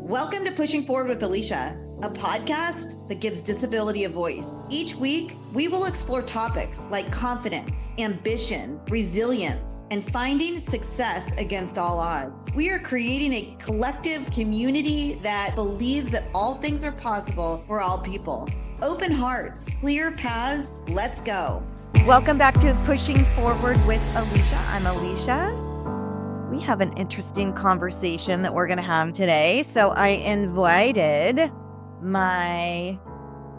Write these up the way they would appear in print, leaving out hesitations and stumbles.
Welcome to Pushing Forward with Alycia, a podcast that gives disability a voice. Each week, we will explore topics like confidence, ambition, resilience, and finding success against all odds. We are creating a collective community that believes that all things are possible for all people. Open hearts, clear paths, let's go. Welcome back to Pushing Forward with Alycia. I'm Alycia. We have an interesting conversation that we're going to have today. So I invited my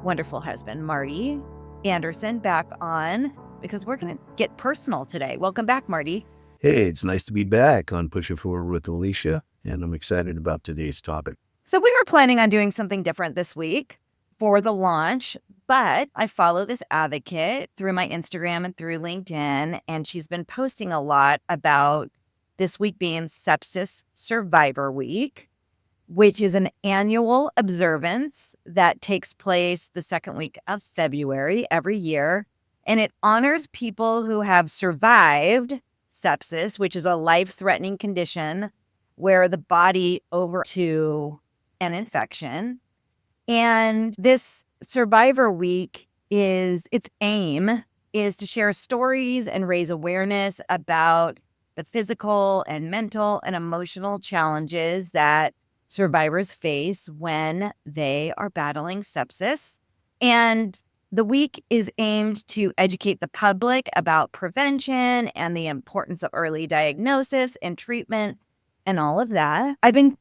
wonderful husband, Marty Anderson, back on because we're going to get personal today. Welcome back, Marty. Hey, it's nice to be back on Pushing Forward with Alycia, and I'm excited about today's topic. So we were planning on doing something different this week for the launch, but I follow this advocate through my Instagram and through LinkedIn, and she's been posting a lot about this week being Sepsis Survivor Week, which is an annual observance that takes place the second week of February every year. And it honors people who have survived sepsis, which is a life-threatening condition where the body over to an infection. And this Survivor Week its aim is to share stories and raise awareness about the physical and mental and emotional challenges that survivors face when they are battling sepsis. And the week is aimed to educate the public about prevention and the importance of early diagnosis and treatment and all of that. I've been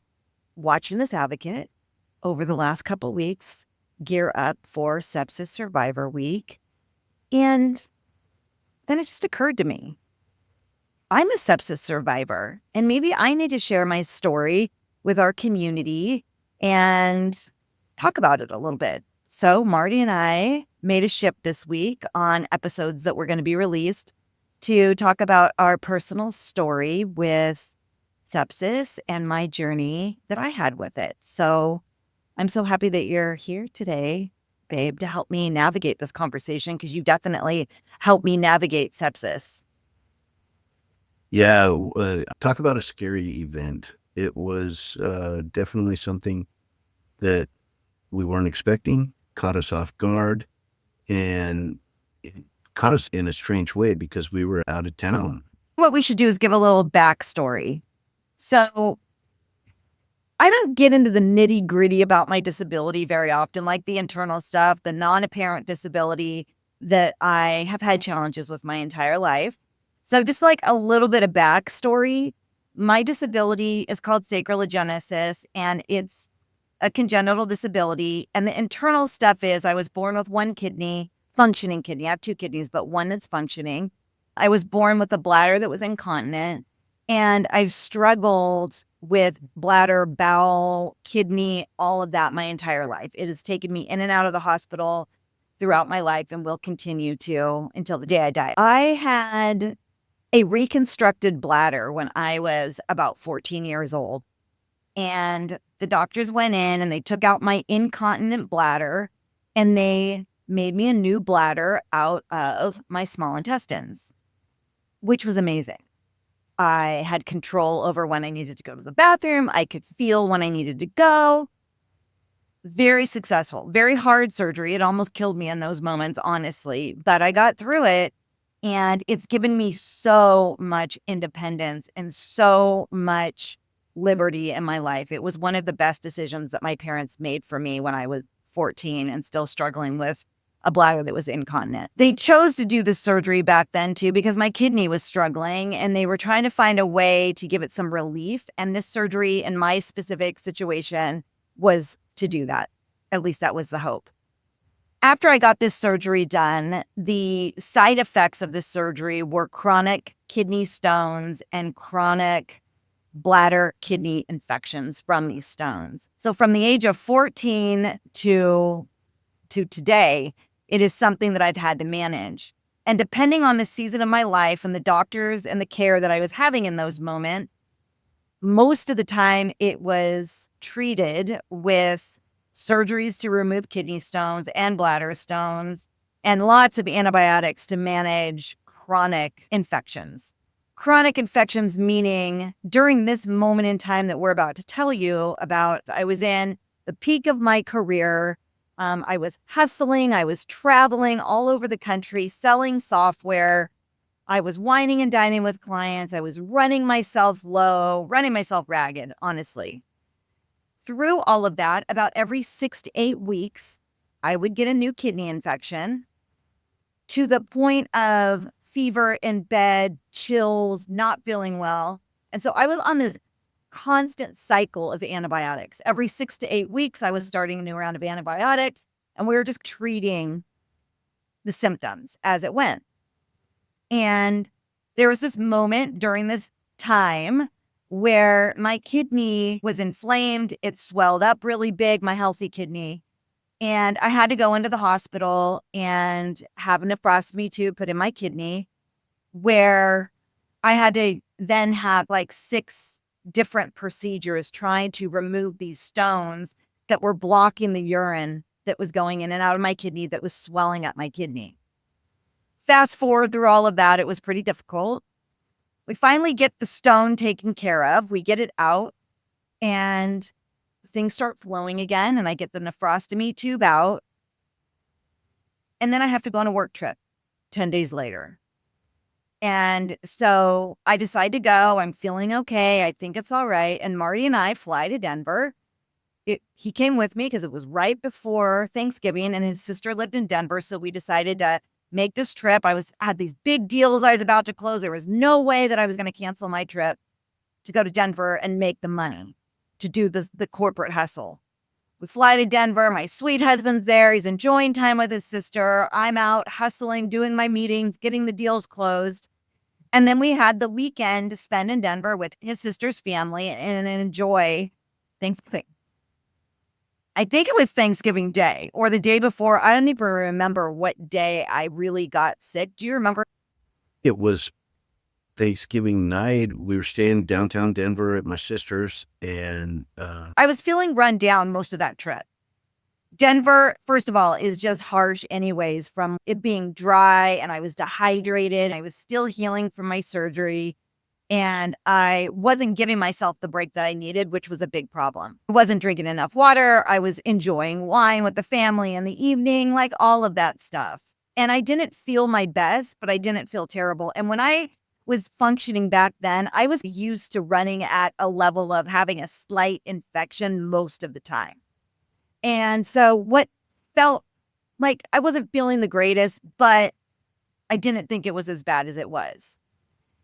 watching this advocate over the last couple weeks gear up for Sepsis Survivor Week. And then it just occurred to me, I'm a sepsis survivor, and maybe I need to share my story with our community and talk about it a little bit. So Marty and I made a shift this week on episodes that were going to be released to talk about our personal story with sepsis and my journey that I had with it. So I'm so happy that you're here today, babe, to help me navigate this conversation because you definitely helped me navigate sepsis. Yeah, talk about a scary event. It was definitely something that we weren't expecting, caught us off guard, and it caught us in a strange way because we were out of town. What we should do is give a little backstory. So I don't get into the nitty gritty about my disability very often, like the internal stuff, the non-apparent disability that I have had challenges with my entire life. So just like a little bit of backstory, my disability is called sacral agenesis, and it's a congenital disability. And the internal stuff is I was born with one kidney, functioning kidney. I have two kidneys, but one that's functioning. I was born with a bladder that was incontinent, and I've struggled with bladder, bowel, kidney, all of that my entire life. It has taken me in and out of the hospital throughout my life and will continue to until the day I die. I had a reconstructed bladder when I was about 14 years old. And the doctors went in and they took out my incontinent bladder and they made me a new bladder out of my small intestines, which was amazing. I had control over when I needed to go to the bathroom. I could feel when I needed to go. Very successful, very hard surgery. It almost killed me in those moments, honestly, but I got through it. And it's given me so much independence and so much liberty in my life. It was one of the best decisions that my parents made for me when I was 14 and still struggling with a bladder that was incontinent. They chose to do this surgery back then too because my kidney was struggling and they were trying to find a way to give it some relief. And this surgery in my specific situation was to do that. At least that was the hope. After I got this surgery done, the side effects of this surgery were chronic kidney stones and chronic bladder kidney infections from these stones. So from the age of 14 to today, it is something that I've had to manage. And depending on the season of my life and the doctors and the care that I was having in those moments, most of the time it was treated with surgeries to remove kidney stones and bladder stones, and lots of antibiotics to manage chronic infections. Chronic infections, meaning during this moment in time that we're about to tell you about, I was in the peak of my career. I was hustling. I was traveling all over the country, selling software. I was whining and dining with clients. I was running myself low, running myself ragged, honestly. Through all of that, about every 6 to 8 weeks, I would get a new kidney infection to the point of fever in bed, chills, not feeling well. And so I was on this constant cycle of antibiotics. Every 6 to 8 weeks, I was starting a new round of antibiotics, and we were just treating the symptoms as it went. And there was this moment during this time where my kidney was inflamed. It swelled up really big, my healthy kidney. And I had to go into the hospital and have a nephrostomy tube put in my kidney, where I had to then have like 6 different procedures trying to remove these stones that were blocking the urine that was going in and out of my kidney that was swelling up my kidney. Fast forward through all of that, it was pretty difficult. We finally get the stone taken care of. We get it out and things start flowing again, and I get the nephrostomy tube out. And then I have to go on a work trip 10 days later. And so I decide to go. I'm feeling okay. I think it's all right. And Marty and I fly to Denver. He came with me because it was right before Thanksgiving, and his sister lived in Denver. So we decided to make this trip. Had these big deals I was about to close. There was no way that I was going to cancel my trip to go to Denver and make the money to do the corporate hustle. We fly to Denver. My sweet husband's there. He's enjoying time with his sister. I'm out hustling, doing my meetings, getting the deals closed. And then we had the weekend to spend in Denver with his sister's family and enjoy Thanksgiving. I think it was Thanksgiving Day or the day before. I don't even remember what day I really got sick. Do you remember? It was Thanksgiving night. We were staying downtown Denver at my sister's, and I was feeling run down most of that trip. Denver, first of all, is just harsh anyways from it being dry, and I was dehydrated. I was still healing from my surgery, and I wasn't giving myself the break that I needed, which was a big problem. I wasn't drinking enough water. I was enjoying wine with the family in the evening, like all of that stuff. And I didn't feel my best, but I didn't feel terrible. And when I was functioning back then, I was used to running at a level of having a slight infection most of the time. And so what felt like I wasn't feeling the greatest, but I didn't think it was as bad as it was.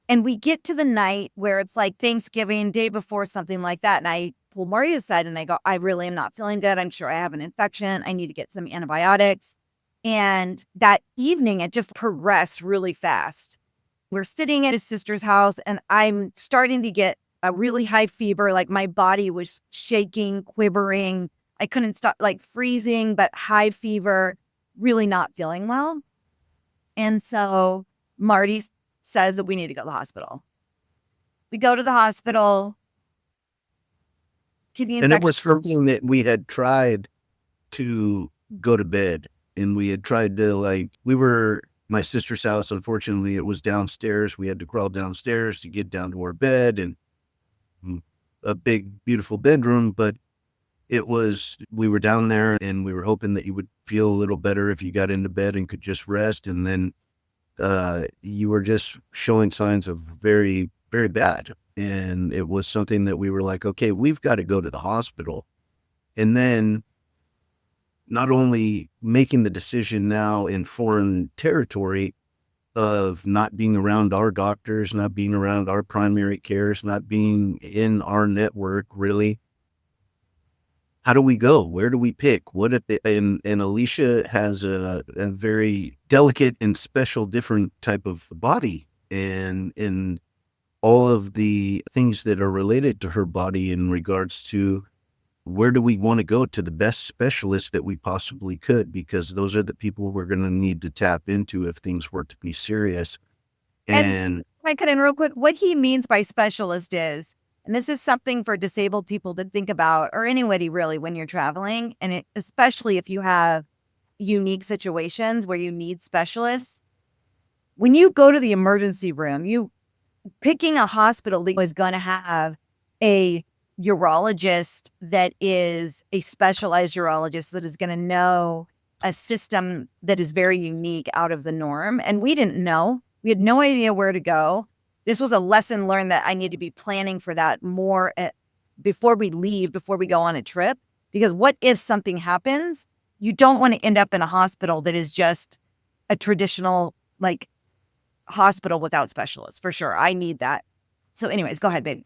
And we get to the night where it's like Thanksgiving, day before, something like that. And I pull Marty aside and I go, I really am not feeling good. I'm sure I have an infection. I need to get some antibiotics. And that evening, it just progressed really fast. We're sitting at his sister's house and I'm starting to get a really high fever. Like my body was shaking, quivering. I couldn't stop, like freezing, but high fever, really not feeling well. And so Marty says that we need to go to the hospital. We go to the hospital. Kidney infection. And it was something that we had tried to go to bed, and we had tried to we were my sister's house. Unfortunately, it was downstairs. We had to crawl downstairs to get down to our bed, and a big, beautiful bedroom. But we were down there and we were hoping that you would feel a little better if you got into bed and could just rest. And then you were just showing signs of very, very bad. And it was something that we were like, okay, we've got to go to the hospital. And then not only making the decision now in foreign territory of not being around our doctors, not being around our primary cares, not being in our network, really. How do we go? Where do we pick? And Alycia has a very delicate and special, different type of body, and all of the things that are related to her body in regards to where do we want to go to the best specialist that we possibly could, because those are the people we're going to need to tap into if things were to be serious. And I cut in real quick. What he means by specialist is, and this is something for disabled people to think about, or anybody really, when you're traveling, and especially if you have unique situations where you need specialists. When you go to the emergency room, picking a hospital that was going to have a urologist that is a specialized urologist that is going to know a system that is very unique out of the norm. And we didn't know. We had no idea where to go. This was a lesson learned that I need to be planning for that more before we leave, before we go on a trip. Because what if something happens? You don't want to end up in a hospital that is just a traditional, like, hospital without specialists, for sure. I need that. So anyways, go ahead, babe.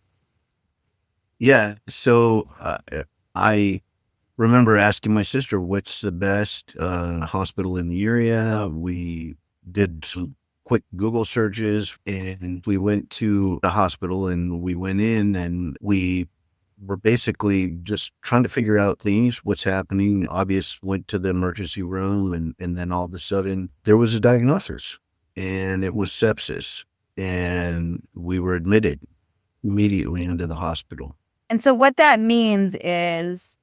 Yeah. So I remember asking my sister, what's the best hospital in the area? We did some quick Google searches and we went to the hospital and we went in and we were basically just trying to figure out things, what's happening. Obvious went to the emergency room and then all of a sudden there was a diagnosis and it was sepsis and we were admitted immediately into the hospital. And so what that means is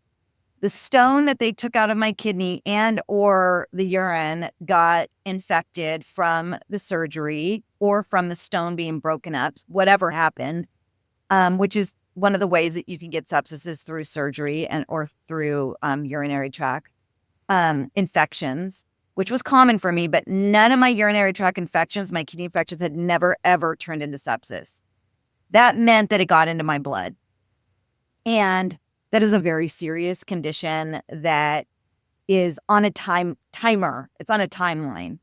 the stone that they took out of my kidney and or the urine got infected from the surgery or from the stone being broken up, whatever happened, which is one of the ways that you can get sepsis is through surgery and or through urinary tract infections, which was common for me, but none of my urinary tract infections, my kidney infections had never, ever turned into sepsis. That meant that it got into my blood. And that is a very serious condition that is on a timer. It's on a timeline.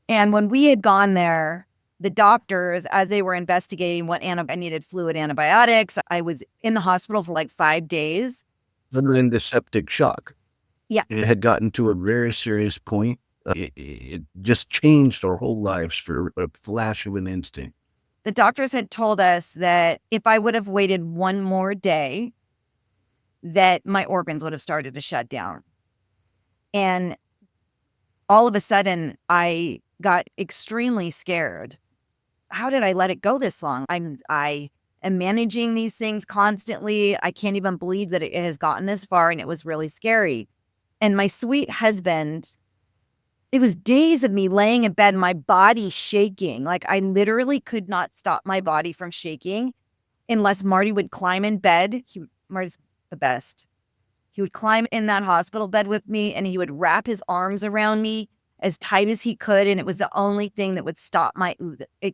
And when we had gone there, the doctors, as they were investigating I needed fluid antibiotics. I was in the hospital for like 5 days. Into septic shock. Yeah. It had gotten to a very serious point. It just changed our whole lives for a flash of an instant. The doctors had told us that if I would have waited one more day, that my organs would have started to shut down. And all of a sudden, I got extremely scared. How did I let it go this long? I am managing these things constantly. I can't even believe that it has gotten this far, and it was really scary. And my sweet husband, it was days of me laying in bed, my body shaking. Like I literally could not stop my body from shaking unless Marty would climb in bed. Marty's the best. He would climb in that hospital bed with me and he would wrap his arms around me as tight as he could. And it was the only thing that would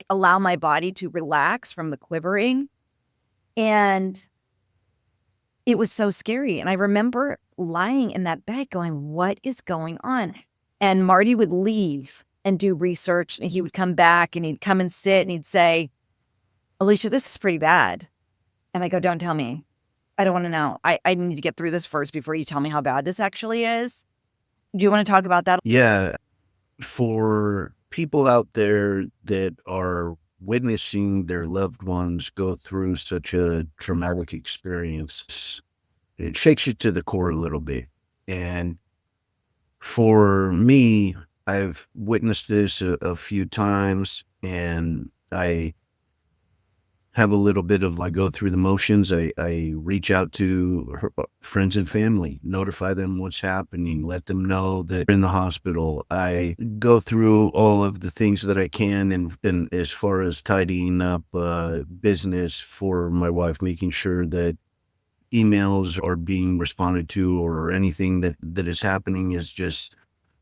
allow my body to relax from the quivering. And it was so scary. And I remember lying in that bed going, what is going on? And Marty would leave and do research and he would come back and he'd come and sit and he'd say, Alycia, this is pretty bad. And I go, don't tell me. I don't want to know. I need to get through this first before you tell me how bad this actually is. Do you want to talk about that? Yeah. For people out there that are witnessing their loved ones go through such a traumatic experience, it shakes you to the core a little bit. And for me, I've witnessed this a few times and I have a little bit of like go through the motions. I reach out to friends and family, notify them what's happening, let them know that they're in the hospital. I go through all of the things that I can and as far as tidying up business for my wife, making sure that emails are being responded to or anything that is happening is just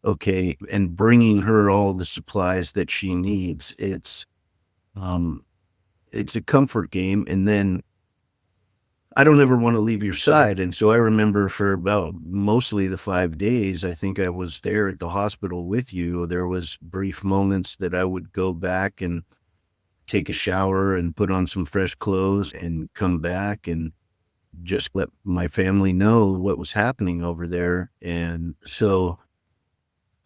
okay, and bringing her all the supplies that she needs. It's a comfort game. And then I don't ever want to leave your side. And so I remember for about mostly the 5 days, I think I was there at the hospital with you. There was brief moments that I would go back and take a shower and put on some fresh clothes and come back and just let my family know what was happening over there. And so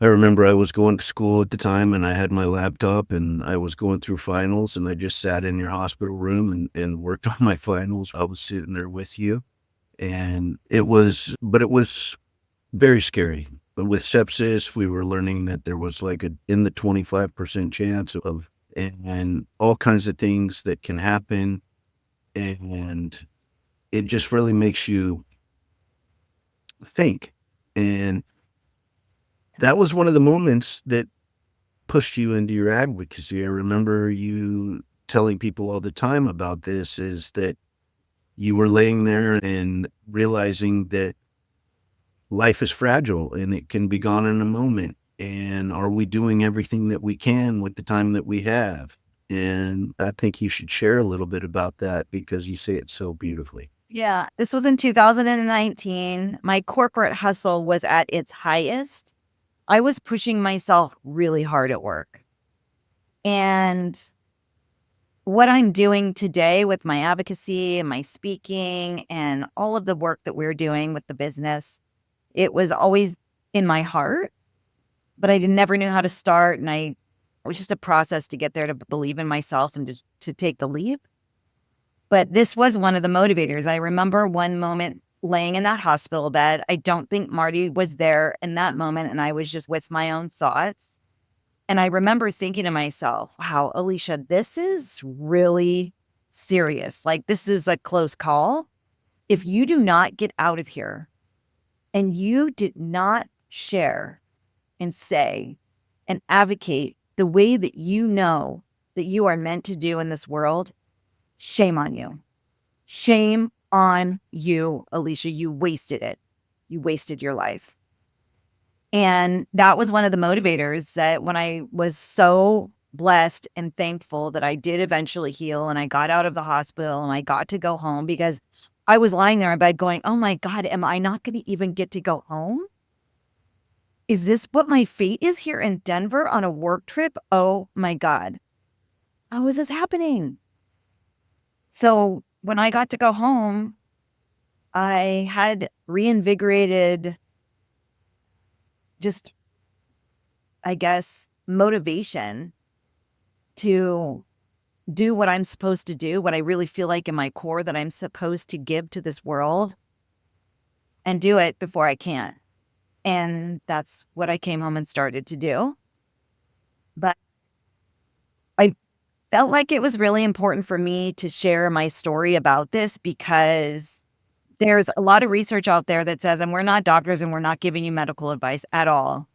I remember I was going to school at the time and I had my laptop and I was going through finals and I just sat in your hospital room and worked on my finals. I was sitting there with you and it was very scary. But with sepsis, we were learning that there was like in the 25% chance of, and all kinds of things that can happen. And it just really makes you think. And that was one of the moments that pushed you into your advocacy. I remember you telling people all the time about this is that you were laying there and realizing that life is fragile and it can be gone in a moment. And are we doing everything that we can with the time that we have? And I think you should share a little bit about that because you say it so beautifully. Yeah, this was in 2019. My corporate hustle was at its highest. I was pushing myself really hard at work. And what I'm doing today with my advocacy and my speaking and all of the work that we're doing with the business, it was always in my heart, but I never knew how to start. And it was just a process to get there, to believe in myself and to take the leap. But this was one of the motivators. I remember one moment laying in that hospital bed. I don't think Marty was there in that moment, and I was just with my own thoughts. And I remember thinking to myself, wow, Alycia, this is really serious. Like, this is a close call. If you do not get out of here and you did not share and say and advocate the way that you know that you are meant to do in this world, shame on you. Shame on you, Alycia. You wasted it. You wasted your life. And that was one of the motivators that when I was so blessed and thankful that I did eventually heal and I got out of the hospital and I got to go home, because I was lying there in bed going, oh my God, am I not going to even get to go home? Is this what my fate is here in Denver on a work trip? Oh my God. How is this happening? So when I got to go home, I had reinvigorated just, I guess, motivation to do what I'm supposed to do, what I really feel like in my core that I'm supposed to give to this world, and do it before I can. And that's what I came home and started to do. But I felt like it was really important for me to share my story about this, because there's a lot of research out there that says, and we're not doctors and we're not giving you medical advice at all,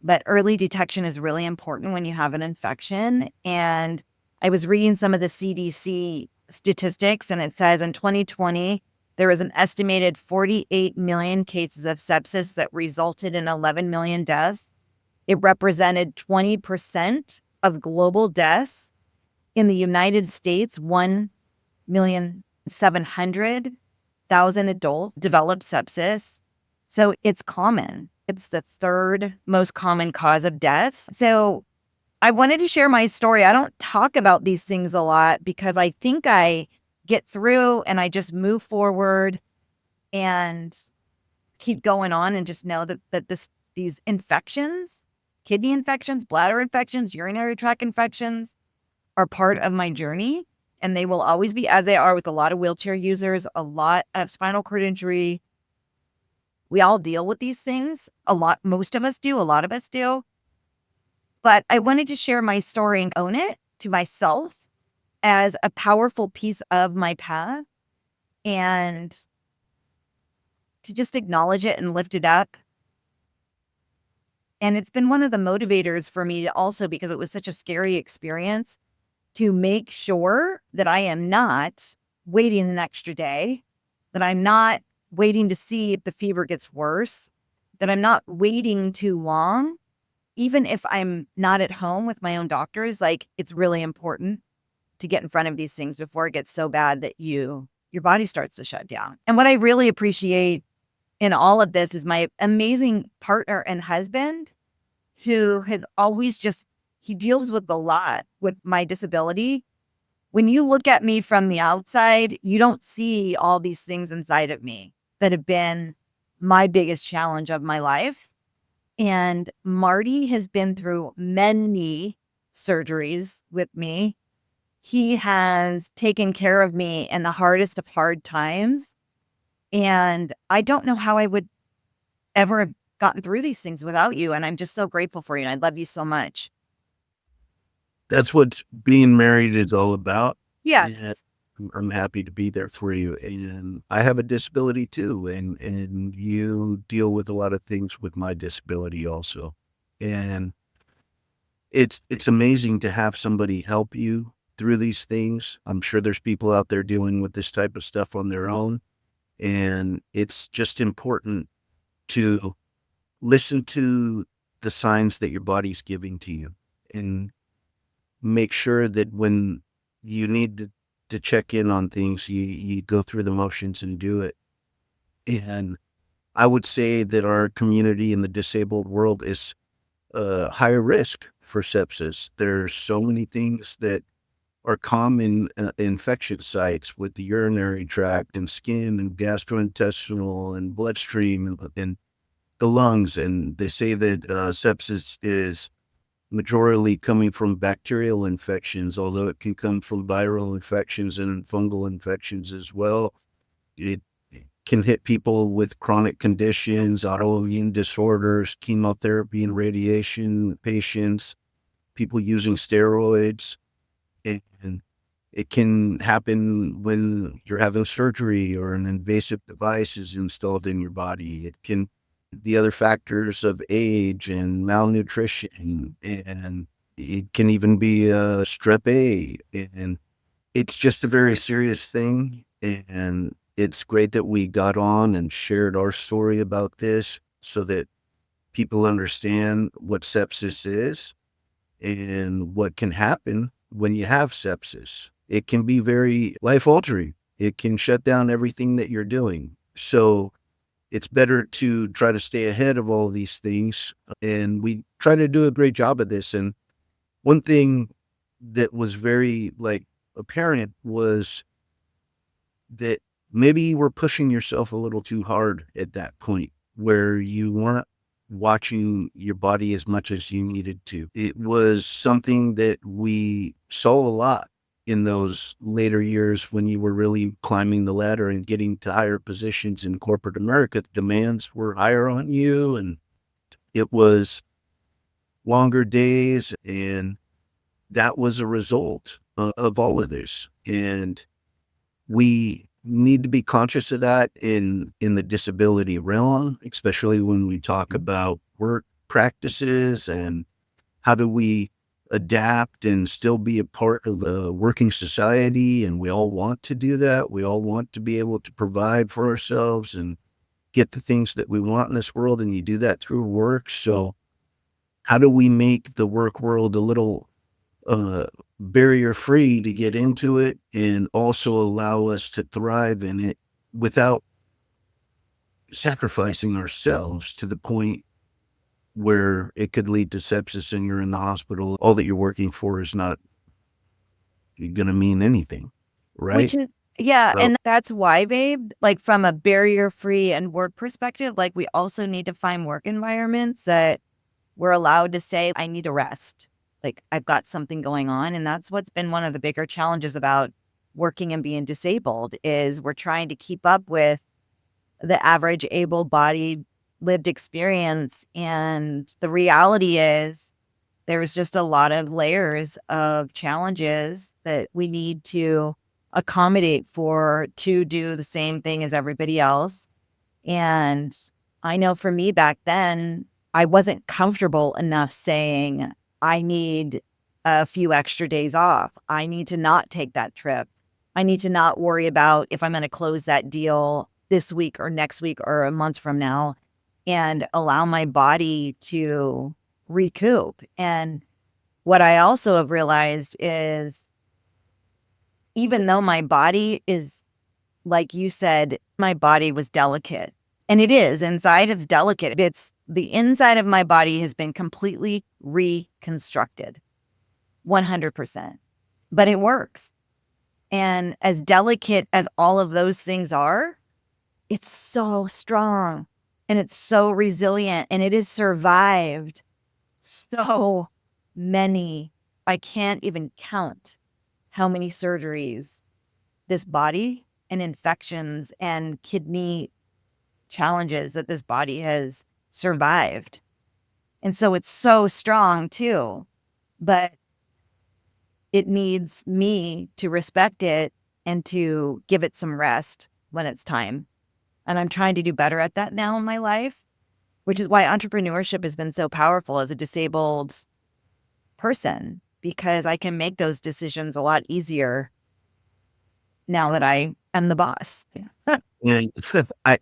but early detection is really important when you have an infection. And I was reading some of the CDC statistics, and it says in 2020, there was an estimated 48 million cases of sepsis that resulted in 11 million deaths. It represented 20% of global deaths. In the United States, 1,700,000 adults develop sepsis. So it's common. It's the third most common cause of death. So I wanted to share my story. I don't talk about these things a lot because I think I get through and I just move forward and keep going on and just know that these infections, kidney infections, bladder infections, urinary tract infections, are part of my journey, and they will always be, as they are with a lot of wheelchair users, a lot of spinal cord injury. We all deal with these things a lot. Most of us do. A lot of us do. But I wanted to share my story and own it to myself as a powerful piece of my path, and to just acknowledge it and lift it up. And it's been one of the motivators for me also, because it was such a scary experience, to make sure that I am not waiting an extra day, that I'm not waiting to see if the fever gets worse, that I'm not waiting too long. Even if I'm not at home with my own doctors, like, it's really important to get in front of these things before it gets so bad that your body starts to shut down. And what I really appreciate in all of this is my amazing partner and husband, who has always he deals with a lot with my disability. When you look at me from the outside, you don't see all these things inside of me that have been my biggest challenge of my life. And Marty has been through many surgeries with me. He has taken care of me in the hardest of hard times. And I don't know how I would ever have gotten through these things without you. And I'm just so grateful for you. And I love you so much. That's what being married is all about. Yeah. And I'm happy to be there for you. And I have a disability too. And you deal with a lot of things with my disability also. And it's amazing to have somebody help you through these things. I'm sure there's people out there dealing with this type of stuff on their own. And it's just important to listen to the signs that your body's giving to you and make sure that when you need to check in on things, you go through the motions and do it. And I would say that our community in the disabled world is higher risk for sepsis. There's so many things that are common infection sites with the urinary tract and skin and gastrointestinal and bloodstream and the lungs. And they say that sepsis is majorly coming from bacterial infections, although it can come from viral infections and fungal infections as well. It can hit people with chronic conditions, autoimmune disorders, chemotherapy and radiation patients, people using steroids. And it can happen when you're having surgery or an invasive device is installed in your body. It can, the other factors of age and malnutrition, and it can even be strep A. And it's just a very serious thing. And it's great that we got on and shared our story about this so that people understand what sepsis is and what can happen when you have sepsis. It can be very life-altering. It can shut down everything that you're doing. So it's better to try to stay ahead of all these things. And we try to do a great job of this. And one thing that was very apparent was that maybe you were pushing yourself a little too hard at that point where you weren't watching your body as much as you needed to. It was something that we saw a lot in those later years when you were really climbing the ladder and getting to higher positions in corporate America. The demands were higher on you, and it was longer days, and that was a result of all of this. And we need to be conscious of that in the disability realm, especially when we talk about work practices and how do we adapt and still be a part of a working society. And we all want to do that. We all want to be able to provide for ourselves and get the things that we want in this world. And you do that through work. So how do we make the work world a little barrier free to get into it and also allow us to thrive in it without sacrificing ourselves to the point where it could lead to sepsis and you're in the hospital. All that you're working for is not going to mean anything, right? Which is, yeah. So, And that's why, babe, from a barrier free and work perspective, we also need to find work environments that we're allowed to say, I need a rest. I've got something going on. And that's what's been one of the bigger challenges about working and being disabled is we're trying to keep up with the average able-bodied lived experience. And the reality is there's just a lot of layers of challenges that we need to accommodate for to do the same thing as everybody else. And I know for me back then, I wasn't comfortable enough saying, I need a few extra days off. I need to not take that trip. I need to not worry about if I'm going to close that deal this week or next week or a month from now and allow my body to recoup. And what I also have realized is even though my body is, like you said, my body was delicate. And it is. Inside it's delicate. It's the inside of my body has been completely reconstructed, 100%. But it works. And as delicate as all of those things are, it's so strong and it's so resilient and it has survived so many. I can't even count how many surgeries this body and infections and kidney challenges that this body has survived. And so it's so strong too, but it needs me to respect it and to give it some rest when it's time. And I'm trying to do better at that now in my life, which is why entrepreneurship has been so powerful as a disabled person, because I can make those decisions a lot easier now that I am the boss. And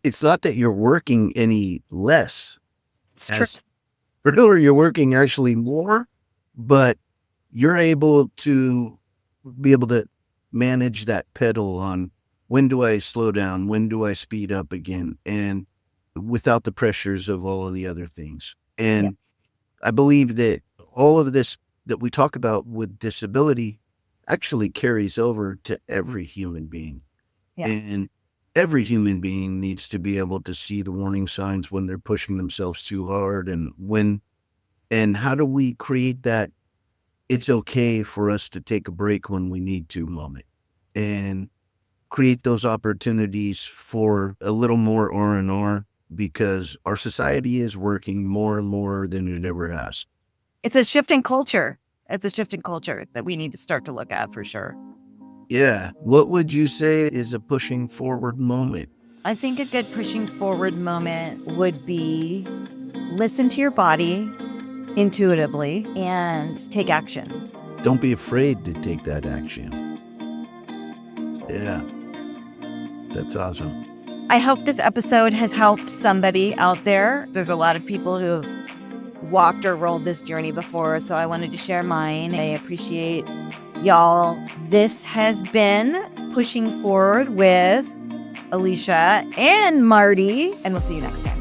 it's not that you're working any less. It's true. As entrepreneur, you're working actually more, but you're able to manage that pedal on when do I slow down, when do I speed up again, and without the pressures of all of the other things. And I believe that all of this that we talk about with disability actually carries over to every human being. Yeah. And every human being needs to be able to see the warning signs when they're pushing themselves too hard, and how do we create that it's okay for us to take a break when we need to moment, and create those opportunities for a little more R&R, because our society is working more and more than it ever has. It's a shifting culture. It's a shifting culture that we need to start to look at for sure. Yeah. What would you say is a pushing forward moment? I think a good pushing forward moment would be listen to your body intuitively and take action. Don't be afraid to take that action. Yeah. That's awesome. I hope this episode has helped somebody out there. There's a lot of people who have walked or rolled this journey before, so I wanted to share mine. I appreciate y'all. This has been Pushing Forward with Alycia and Marty, and we'll see you next time.